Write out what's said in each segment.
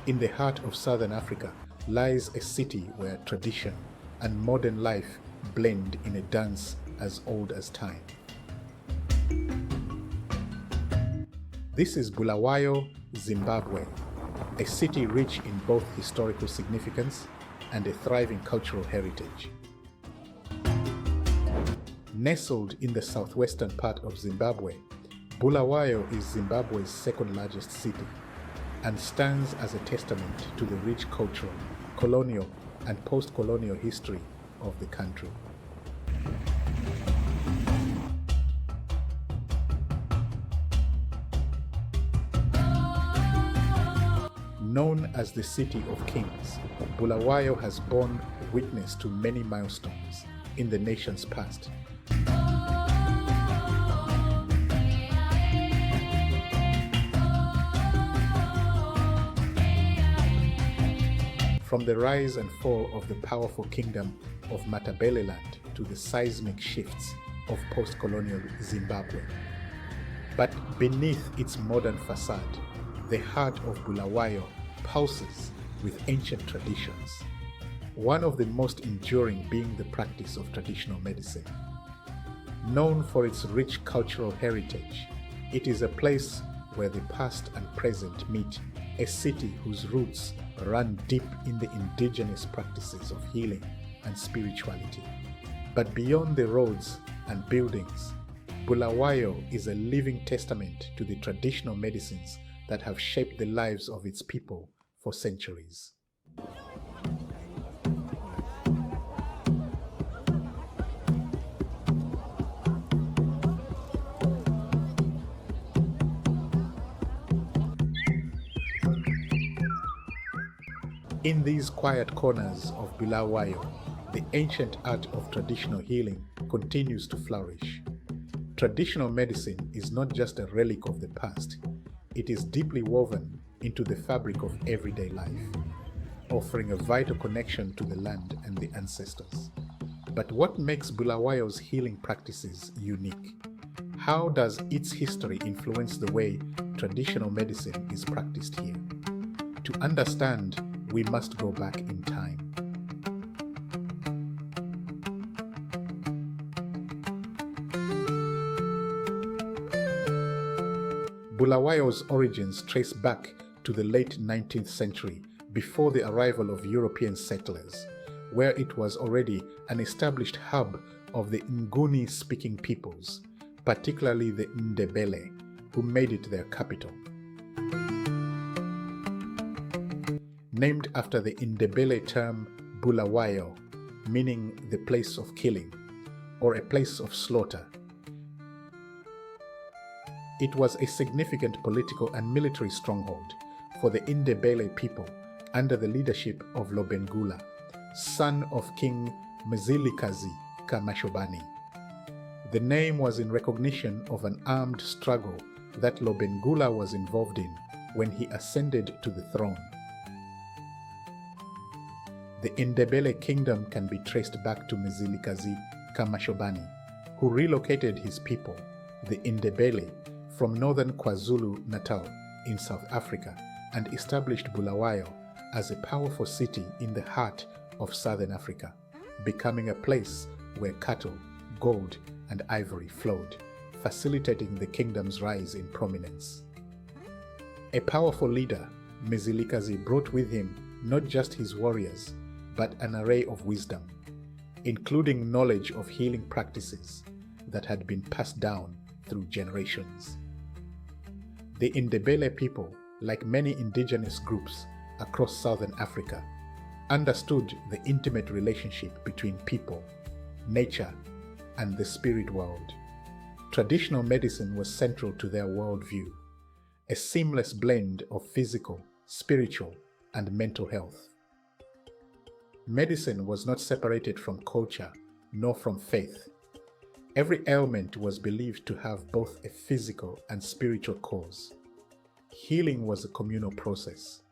In the heart of Southern Africa lies a city where tradition and modern life blend in a dance as old as time. This is Bulawayo, Zimbabwe, a city rich in both historical significance and a thriving cultural heritage. Nestled in the southwestern part of Zimbabwe, Bulawayo is Zimbabwe's second largest city and stands as a testament to the rich cultural, colonial, and post-colonial history of the country. Known as the City of Kings, Bulawayo has borne witness to many milestones in the nation's past. From the rise and fall of the powerful kingdom of Ndebele to the seismic shifts of post-colonial Zimbabwe. But beneath its modern facade, the heart of Bulawayo pulses with ancient traditions, one of the most enduring being the practice of traditional medicine. Known for its rich cultural heritage, it is a place where the past and present meet, a city whose roots run deep in the indigenous practices of healing and spirituality. But beyond the roads and buildings, Bulawayo is a living testament to the traditional medicines that have shaped the lives of its people for centuries. In these quiet corners of Bulawayo, the ancient art of traditional healing continues to flourish. Traditional medicine is not just a relic of the past, it is deeply woven into the fabric of everyday life, offering a vital connection to the land and the ancestors. But what makes Bulawayo's healing practices unique? How does its history influence the way traditional medicine is practiced here? To understand, we must go back in time. Bulawayo's origins trace back to the late 19th century, before the arrival of European settlers, where it was already an established hub of the Nguni speaking peoples, particularly the Ndebele, who made it their capital. Named after the Ndebele term Bulawayo, meaning the place of killing, or a place of slaughter. It was a significant political and military stronghold for the Ndebele people under the leadership of Lobengula, son of King Mzilikazi Kamashobani. The name was in recognition of an armed struggle that Lobengula was involved in when he ascended to the throne. The Ndebele kingdom can be traced back to Mzilikazi Kamashobani, who relocated his people, the Ndebele, from northern KwaZulu-Natal in South Africa and established Bulawayo as a powerful city in the heart of Southern Africa, becoming a place where cattle, gold, and ivory flowed, facilitating the kingdom's rise in prominence. A powerful leader, Mzilikazi brought with him not just his warriors, but an array of wisdom, including knowledge of healing practices that had been passed down through generations. The Ndebele people, like many indigenous groups across Southern Africa, understood the intimate relationship between people, nature, and the spirit world. Traditional medicine was central to their worldview, a seamless blend of physical, spiritual, and mental health. Medicine was not separated from culture nor from faith. Every ailment was believed to have both a physical and spiritual cause. Healing was a communal process.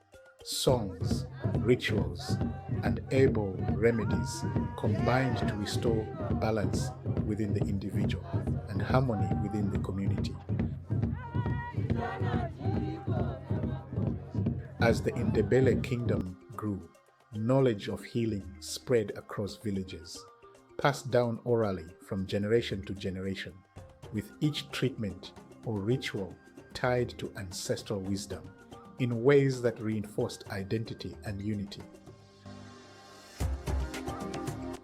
Songs, rituals, and herbal remedies combined to restore balance within the individual and harmony within the community. As the Ndebele kingdom grew, knowledge of healing spread across villages, passed down orally from generation to generation, with each treatment or ritual tied to ancestral wisdom in ways that reinforced identity and unity.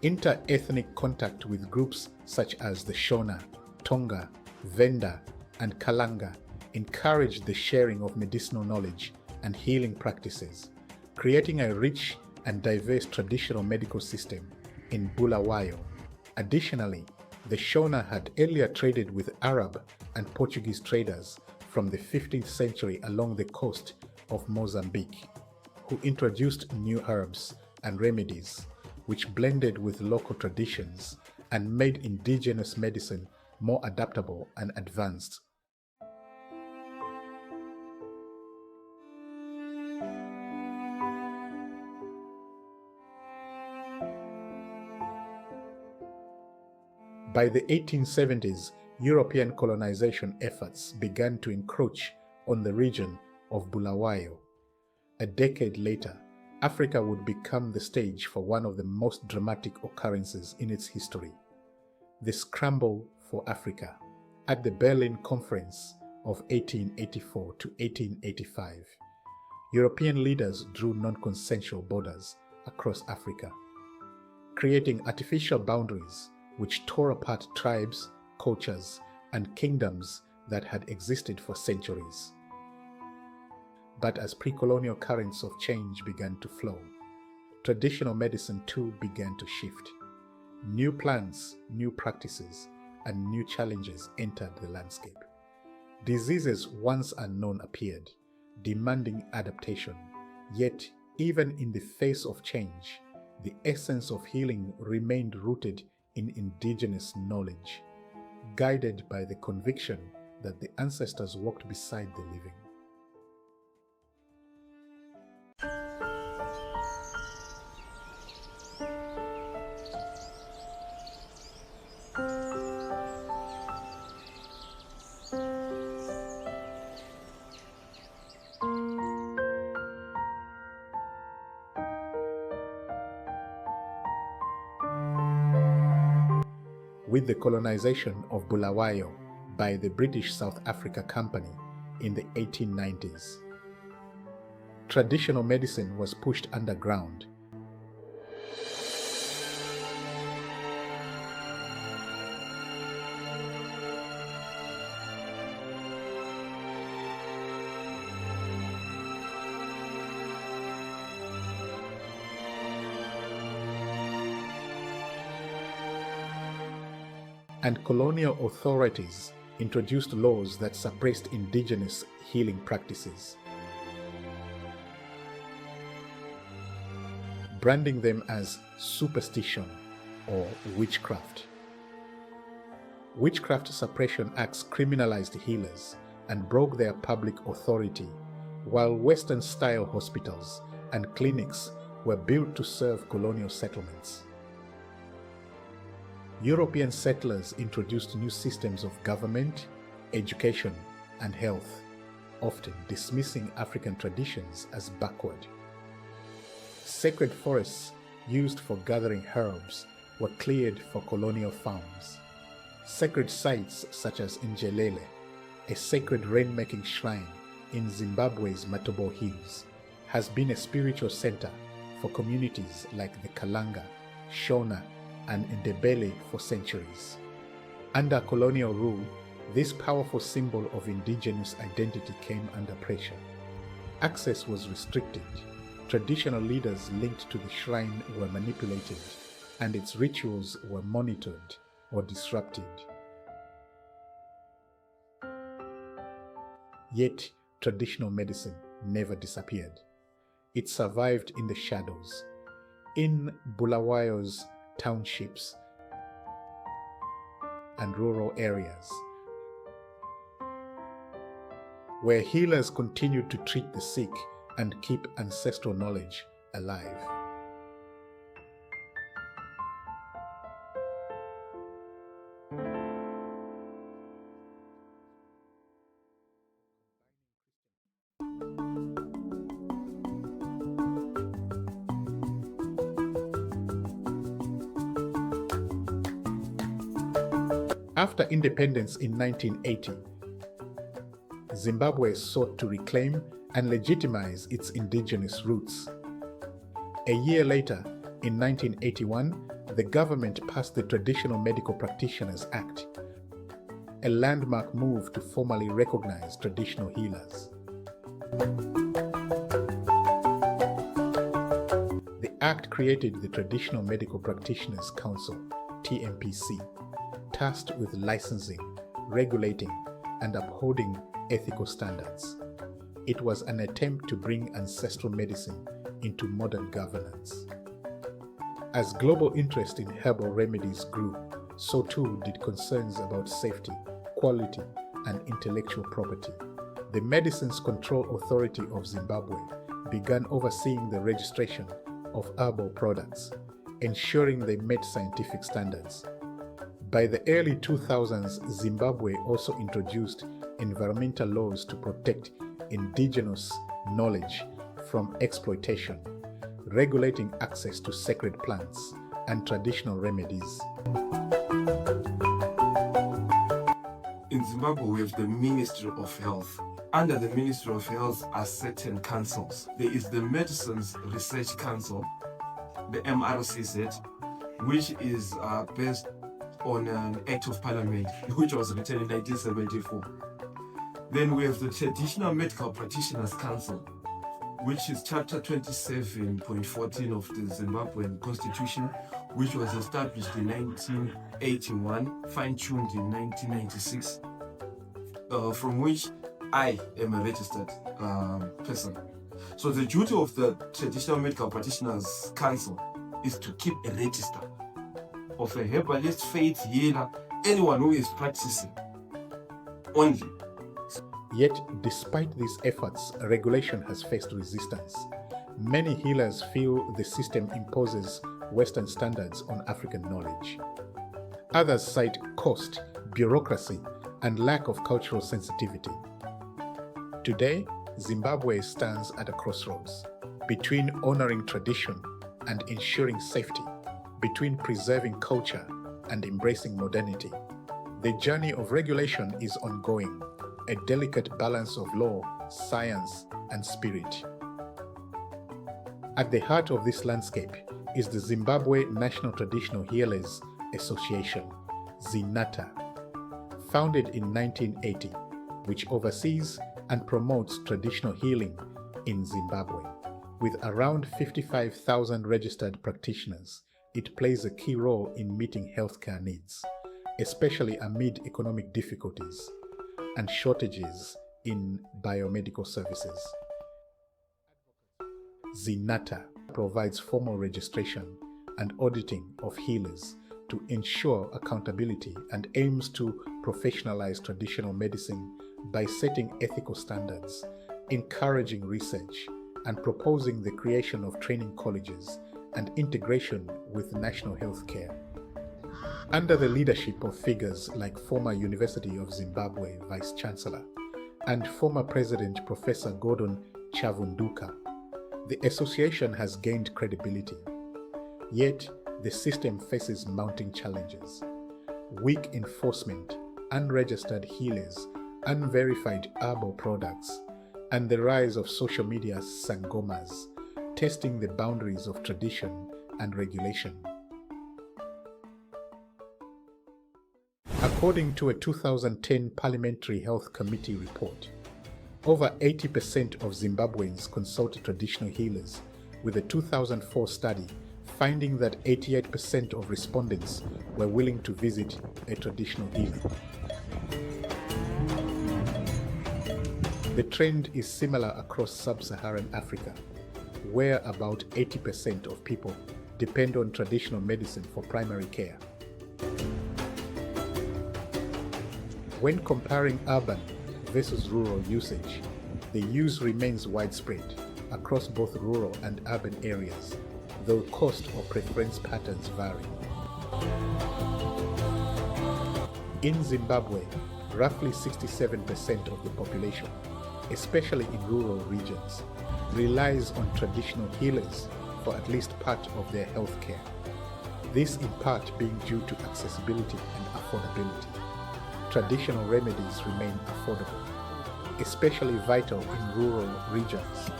Inter-ethnic contact with groups such as the Shona, Tonga, Venda, and Kalanga encouraged the sharing of medicinal knowledge and healing practices, creating a rich and diverse traditional medical system in Bulawayo. Additionally, the Shona had earlier traded with Arab and Portuguese traders from the 15th century along the coast of Mozambique, who introduced new herbs and remedies which blended with local traditions and made indigenous medicine more adaptable and advanced. By the 1870s, European colonization efforts began to encroach on the region of Bulawayo. A decade later, Africa would become the stage for one of the most dramatic occurrences in its history, the Scramble for Africa. At the Berlin Conference of 1884 to 1885, European leaders drew non-consensual borders across Africa, creating artificial boundaries which tore apart tribes, cultures, and kingdoms that had existed for centuries. But as pre-colonial currents of change began to flow, traditional medicine too began to shift. New plants, new practices, and new challenges entered the landscape. Diseases once unknown appeared, demanding adaptation. Yet, even in the face of change, the essence of healing remained rooted in indigenous knowledge, guided by the conviction that the ancestors walked beside the living. With the colonization of Bulawayo by the British South Africa Company in the 1890s, traditional medicine was pushed underground. And colonial authorities introduced laws that suppressed indigenous healing practices, branding them as superstition or witchcraft. Witchcraft suppression acts criminalized healers and broke their public authority, while Western-style hospitals and clinics were built to serve colonial settlements. European settlers introduced new systems of government, education, and health, often dismissing African traditions as backward. Sacred forests used for gathering herbs were cleared for colonial farms. Sacred sites such as Ndebele, a sacred rainmaking shrine in Zimbabwe's Matobo Hills, has been a spiritual center for communities like the Kalanga, Shona, and Ndebele for centuries. Under colonial rule, this powerful symbol of indigenous identity came under pressure. Access was restricted, traditional leaders linked to the shrine were manipulated, and its rituals were monitored or disrupted. Yet, traditional medicine never disappeared. It survived in the shadows, in Bulawayo's townships and rural areas, where healers continued to treat the sick and keep ancestral knowledge alive. After independence in 1980, Zimbabwe sought to reclaim and legitimize its indigenous roots. A year later, in 1981, the government passed the Traditional Medical Practitioners Act, a landmark move to formally recognize traditional healers. The act created the Traditional Medical Practitioners Council, TMPC, tasked with licensing, regulating, and upholding ethical standards. It was an attempt to bring ancestral medicine into modern governance. As global interest in herbal remedies grew, so too did concerns about safety, quality, and intellectual property. The Medicines Control Authority of Zimbabwe began overseeing the registration of herbal products, ensuring they met scientific standards. By the early 2000s, Zimbabwe also introduced environmental laws to protect indigenous knowledge from exploitation, regulating access to sacred plants and traditional remedies. In Zimbabwe, we have the Ministry of Health. Under the Ministry of Health are certain councils. There is the Medicines Research Council, the MRCZ, which is based on an Act of Parliament, which was written in 1974. Then we have the Traditional Medical Practitioners Council, which is Chapter 27.14 of the Zimbabwean Constitution, which was established in 1981, fine-tuned in 1996, from which I am a registered person. So the duty of the Traditional Medical Practitioners Council is to keep a register of a herbalist, faith healer, anyone who is practicing only. Yet, despite these efforts, regulation has faced resistance. Many healers feel the system imposes Western standards on African knowledge. Others cite cost, bureaucracy, and lack of cultural sensitivity. Today, Zimbabwe stands at a crossroads between honoring tradition and ensuring safety, between preserving culture and embracing modernity. The journey of regulation is ongoing, a delicate balance of law, science, and spirit. At the heart of this landscape is the Zimbabwe National Traditional Healers Association, ZINATHA, founded in 1980, which oversees and promotes traditional healing in Zimbabwe. With around 55,000 registered practitioners, it plays a key role in meeting healthcare needs, especially amid economic difficulties and shortages in biomedical services. ZINATHA provides formal registration and auditing of healers to ensure accountability and aims to professionalize traditional medicine by setting ethical standards, encouraging research, and proposing the creation of training colleges and integration with national health care. Under the leadership of figures like former University of Zimbabwe Vice-Chancellor and former President Professor Gordon Chavunduka, the association has gained credibility. Yet, the system faces mounting challenges: weak enforcement, unregistered healers, unverified herbal products, and the rise of social media sangomas, testing the boundaries of tradition and regulation. According to a 2010 Parliamentary Health Committee report, over 80% of Zimbabweans consult traditional healers, with a 2004 study finding that 88% of respondents were willing to visit a traditional healer. The trend is similar across sub-Saharan Africa, where about 80% of people depend on traditional medicine for primary care. When comparing urban versus rural usage, the use remains widespread across both rural and urban areas, though cost or preference patterns vary. In Zimbabwe, roughly 67% of the population, especially in rural regions, relies on traditional healers for at least part of their health care. This in part being due to accessibility and affordability. traditional remedies remain affordable, especially vital in rural regions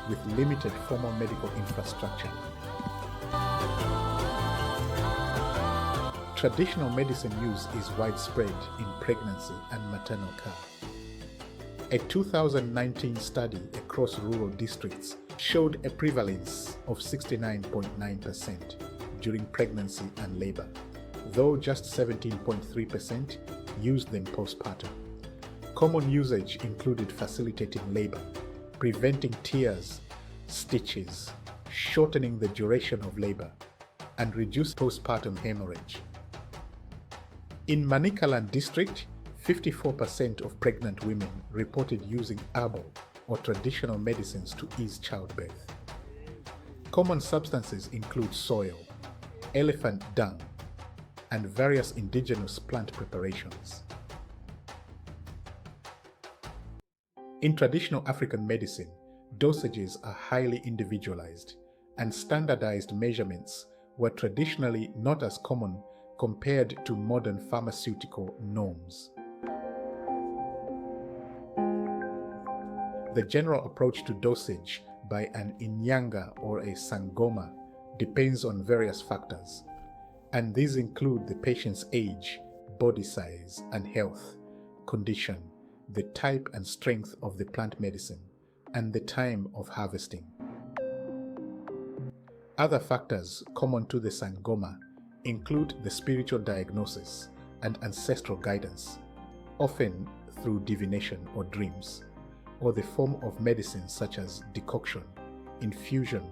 with limited formal medical infrastructure. Traditional medicine use is widespread in pregnancy and maternal care. A 2019 study across rural districts showed a prevalence of 69.9% during pregnancy and labor, though just 17.3% used them postpartum. Common usage included facilitating labor, preventing tears, stitches, shortening the duration of labor, and reduced postpartum hemorrhage. In Manicaland district, 54% of pregnant women reported using herbal or traditional medicines to ease childbirth. Common substances include soil, elephant dung, and various indigenous plant preparations. In traditional African medicine, dosages are highly individualized, and standardized measurements were traditionally not as common compared to modern pharmaceutical norms. The general approach to dosage by an Inyanga or a Sangoma depends on various factors, and these include the patient's age, body size and health condition, the type and strength of the plant medicine, and the time of harvesting. Other factors common to the Sangoma include the spiritual diagnosis and ancestral guidance, often through divination or dreams, or the form of medicines such as decoction, infusion,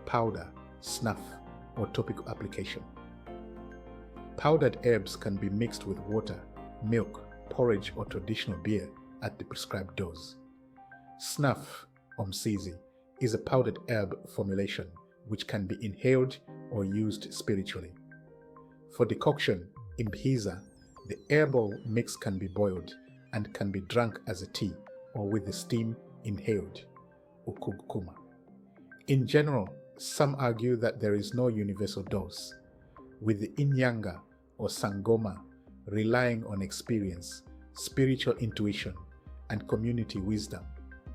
powder, snuff, or topical application. Powdered herbs can be mixed with water, milk, porridge, or traditional beer at the prescribed dose. Snuff, umsizi, is a powdered herb formulation which can be inhaled or used spiritually. For decoction, imbiza, the herbal mix can be boiled and can be drunk as a tea or with the steam inhaled, ukugkuma. In general, some argue that there is no universal dose, with the Inyanga or Sangoma relying on experience, spiritual intuition, and community wisdom.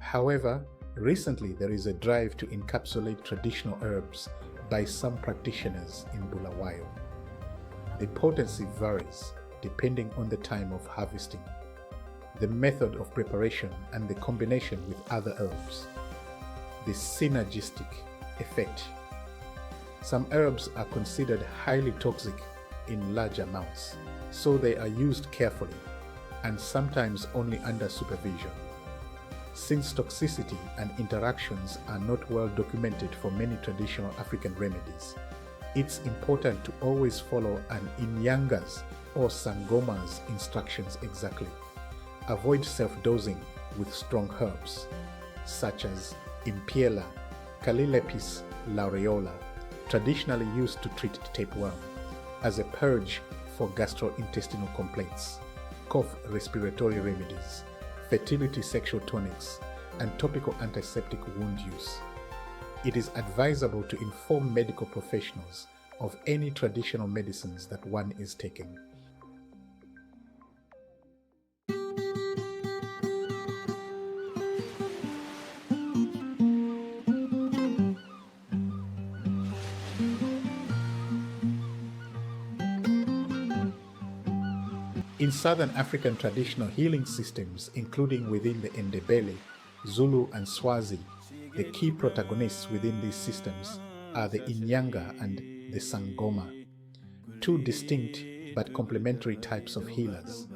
However, recently there is a drive to encapsulate traditional herbs by some practitioners in Bulawayo. The potency varies depending on the time of harvesting, the method of preparation, and the combination with other herbs. The synergistic effect. Some herbs are considered highly toxic in large amounts, so they are used carefully and sometimes only under supervision. Since toxicity and interactions are not well documented for many traditional African remedies, it's important to always follow an Inyanga's or Sangoma's instructions exactly. Avoid self-dosing with strong herbs, such as Impiela, Calilepis laureola, traditionally used to treat tapeworm, as a purge for gastrointestinal complaints, cough respiratory remedies, fertility sexual tonics, and topical antiseptic wound use. It is advisable to inform medical professionals of any traditional medicines that one is taking. In Southern African traditional healing systems, including within the Ndebele, Zulu, and Swazi, the key protagonists within these systems are the Inyanga and the Sangoma, two distinct but complementary types of healers.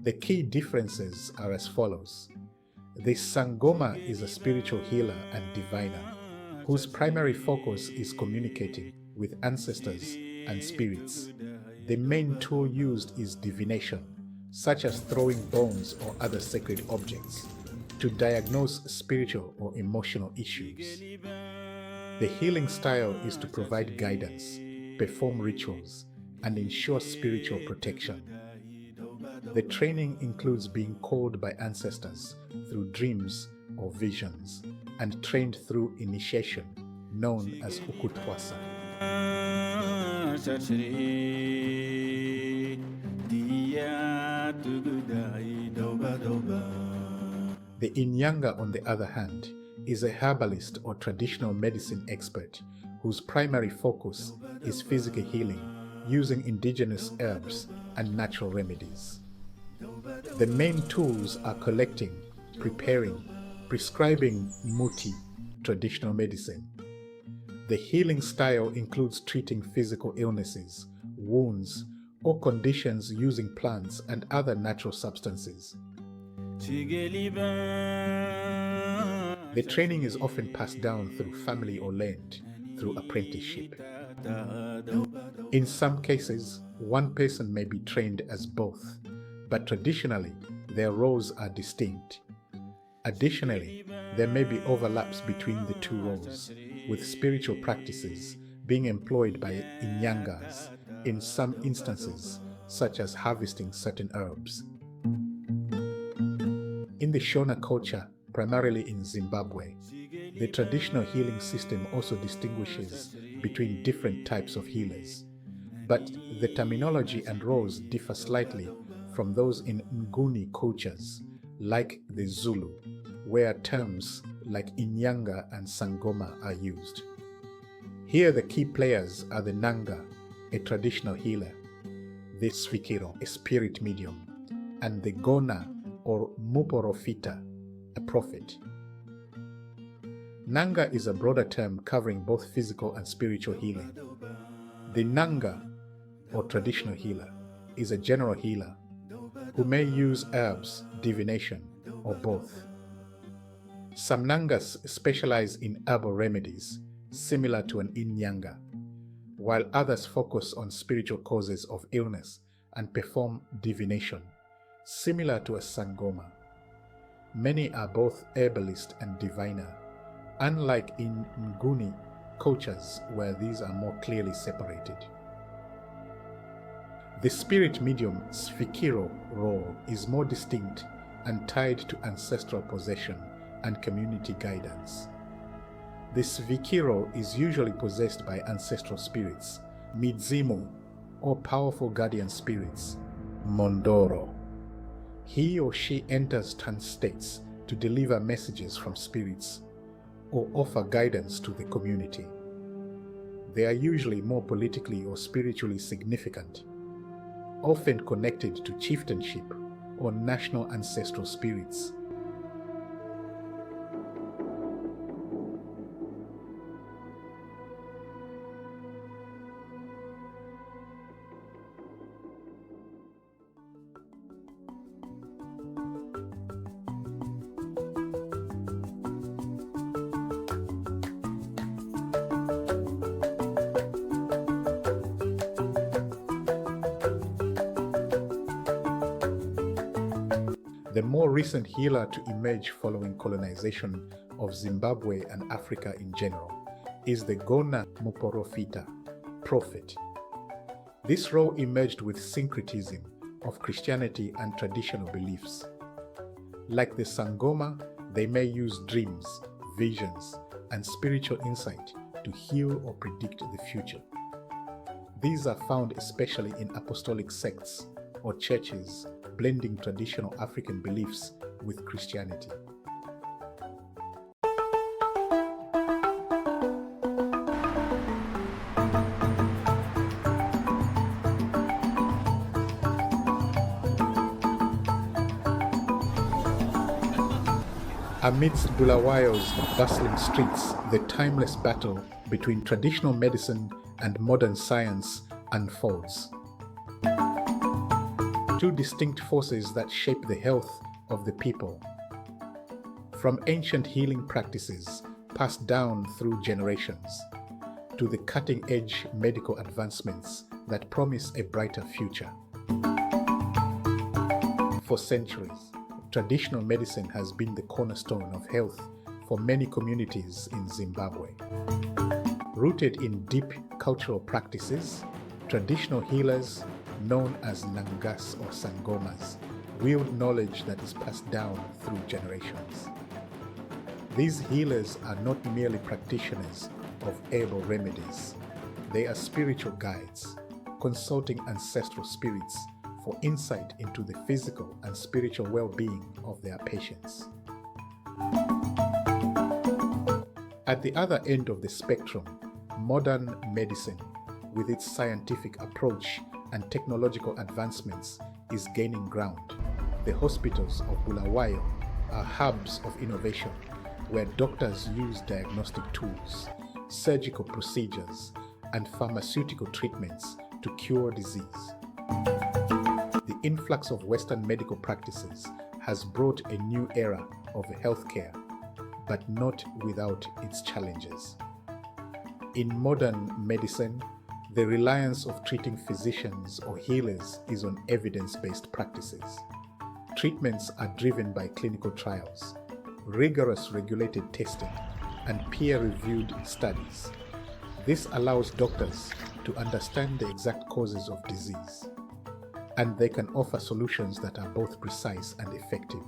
The key differences are as follows. The Sangoma is a spiritual healer and diviner, whose primary focus is communicating with ancestors and spirits. The main tool used is divination, such as throwing bones or other sacred objects, to diagnose spiritual or emotional issues. The healing style is to provide guidance, perform rituals, and ensure spiritual protection. The training includes being called by ancestors through dreams or visions, and trained through initiation, known as ukutwasa. The Inyanga, on the other hand, is a herbalist or traditional medicine expert whose primary focus is physical healing using indigenous herbs and natural remedies. The main tools are collecting, preparing, prescribing muthi, traditional medicine. The healing style includes treating physical illnesses, wounds, or conditions using plants and other natural substances. The training is often passed down through family or learned through apprenticeship. In some cases, one person may be trained as both, but traditionally, their roles are distinct. Additionally, there may be overlaps between the two roles, with spiritual practices being employed by Inyangas in some instances, such as harvesting certain herbs. In the Shona culture, primarily in Zimbabwe, the traditional healing system also distinguishes between different types of healers, but the terminology and roles differ slightly from those in Nguni cultures, like the Zulu, where terms like Inyanga and Sangoma are used. Here the key players are the Nanga, a traditional healer, the Svikiro, a spirit medium, and the Gona or Muporofita, a prophet. Nanga is a broader term covering both physical and spiritual healing. The Nanga, or traditional healer, is a general healer who may use herbs, divination, or both. Some Nangas specialize in herbal remedies, similar to an Inyanga, while others focus on spiritual causes of illness and perform divination, similar to a Sangoma. Many are both herbalist and diviner, unlike in Nguni cultures where these are more clearly separated. The spirit medium Svikiro role is more distinct and tied to ancestral possession and community guidance. The Svikiro is usually possessed by ancestral spirits, Midzimu, or powerful guardian spirits, Mondoro. He or she enters trance states to deliver messages from spirits or offer guidance to the community. They are usually more politically or spiritually significant, often connected to chieftainship or national ancestral spirits. The more recent healer to emerge following colonization of Zimbabwe and Africa in general is the Gona Muporofita, prophet. This role emerged with syncretism of Christianity and traditional beliefs. Like the Sangoma, they may use dreams, visions, and spiritual insight to heal or predict the future. These are found especially in apostolic sects or churches blending traditional African beliefs with Christianity. Amidst Bulawayo's bustling streets, the timeless battle between traditional medicine and modern science unfolds. Two distinct forces that shape the health of the people. From ancient healing practices passed down through generations, to the cutting-edge medical advancements that promise a brighter future. For centuries, traditional medicine has been the cornerstone of health for many communities in Zimbabwe. Rooted in deep cultural practices, traditional healers, known as Nangas or Sangomas, wield knowledge that is passed down through generations. These healers are not merely practitioners of herbal remedies. They are spiritual guides, consulting ancestral spirits for insight into the physical and spiritual well-being of their patients. At the other end of the spectrum, modern medicine, with its scientific approach and technological advancements, is gaining ground. The hospitals of Bulawayo are hubs of innovation where doctors use diagnostic tools, surgical procedures, and pharmaceutical treatments to cure disease. The influx of Western medical practices has brought a new era of healthcare, but not without its challenges. In modern medicine, the reliance of treating physicians or healers is on evidence-based practices. Treatments are driven by clinical trials, rigorous regulated testing, and peer-reviewed studies. This allows doctors to understand the exact causes of disease, and they can offer solutions that are both precise and effective.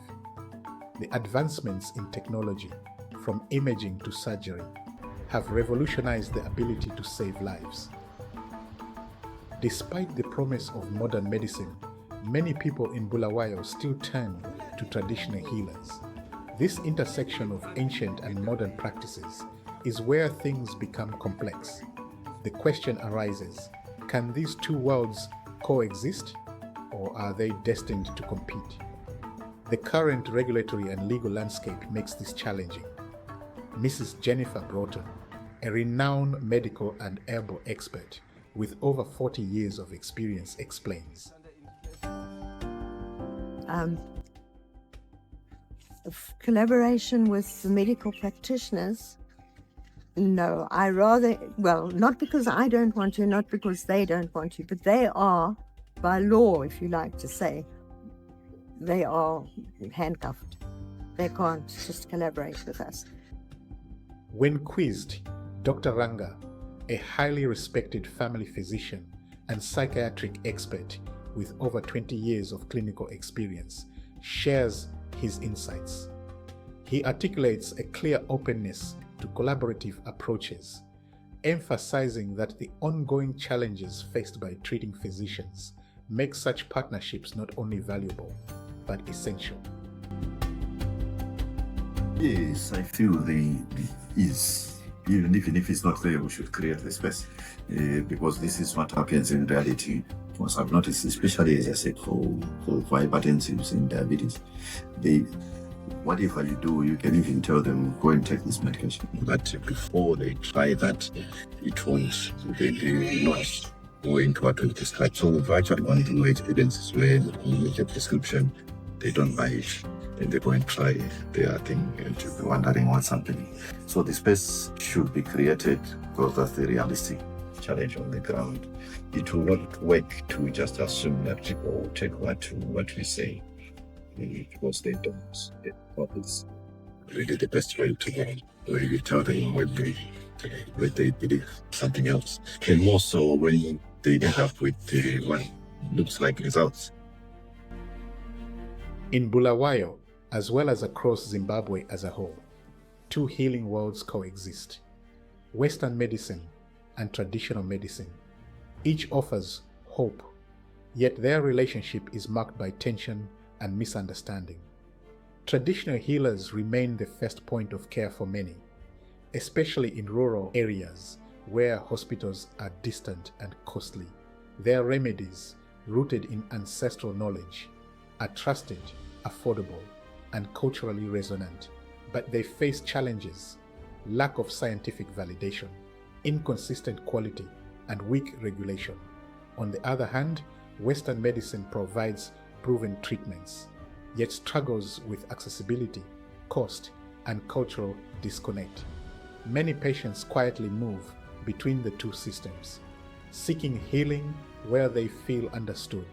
The advancements in technology, from imaging to surgery, have revolutionized the ability to save lives. Despite the promise of modern medicine, many people in Bulawayo still turn to traditional healers. This intersection of ancient and modern practices is where things become complex. The question arises, can these two worlds coexist, or are they destined to compete? The current regulatory and legal landscape makes this challenging. Mrs. Jennifer Broughton, a renowned medical and herbal expert with over 40 years of experience, explains. Collaboration with the medical practitioners, no, not because I don't want to, not because they don't want to, but they are, by law, if you like to say, they are handcuffed. They can't just collaborate with us. When quizzed, Dr. Ranga, a highly respected family physician and psychiatric expert with over 20 years of clinical experience, shares his insights. He articulates a clear openness to collaborative approaches, emphasizing that the ongoing challenges faced by treating physicians make such partnerships not only valuable, but essential. Yes, I feel there is, even if it's not there, we should create the space, because this is what happens in reality. Because I've noticed, especially as I said, for hypertensives and diabetes, whatever you do, you can even tell them, go and take this medication. But before they try that, it won't, they do not go into what we prescribe. So we've actually gone through experiences where you make a prescription, they don't buy it, and they go and try their thing and you'll be wondering what's happening. So the space should be created, because that's the realistic challenge on the ground. It will not work to just assume that people will take what we say, because they don't. It's really the best way to go, where you tell them when they believe something else, and more so when they end up with what looks like results. In Bulawayo, as well as across Zimbabwe as a whole, two healing worlds coexist: Western medicine and traditional medicine. Each offers hope, yet their relationship is marked by tension and misunderstanding. Traditional healers remain the first point of care for many, especially in rural areas where hospitals are distant and costly. Their remedies, rooted in ancestral knowledge, are trusted, affordable, and culturally resonant, but they face challenges: lack of scientific validation, inconsistent quality, and weak regulation. On the other hand, Western medicine provides proven treatments, yet struggles with accessibility, cost, and cultural disconnect. Many patients quietly move between the two systems, seeking healing where they feel understood.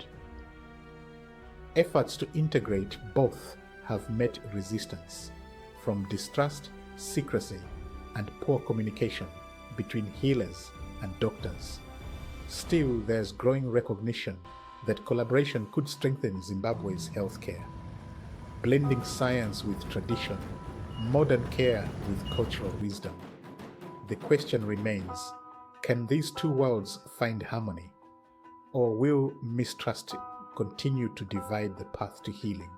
Efforts to integrate both have met resistance, from distrust, secrecy, and poor communication between healers and doctors. Still, there's growing recognition that collaboration could strengthen Zimbabwe's healthcare, blending science with tradition, modern care with cultural wisdom. The question remains, Can these two worlds find harmony? Or will mistrust continue to divide the path to healing?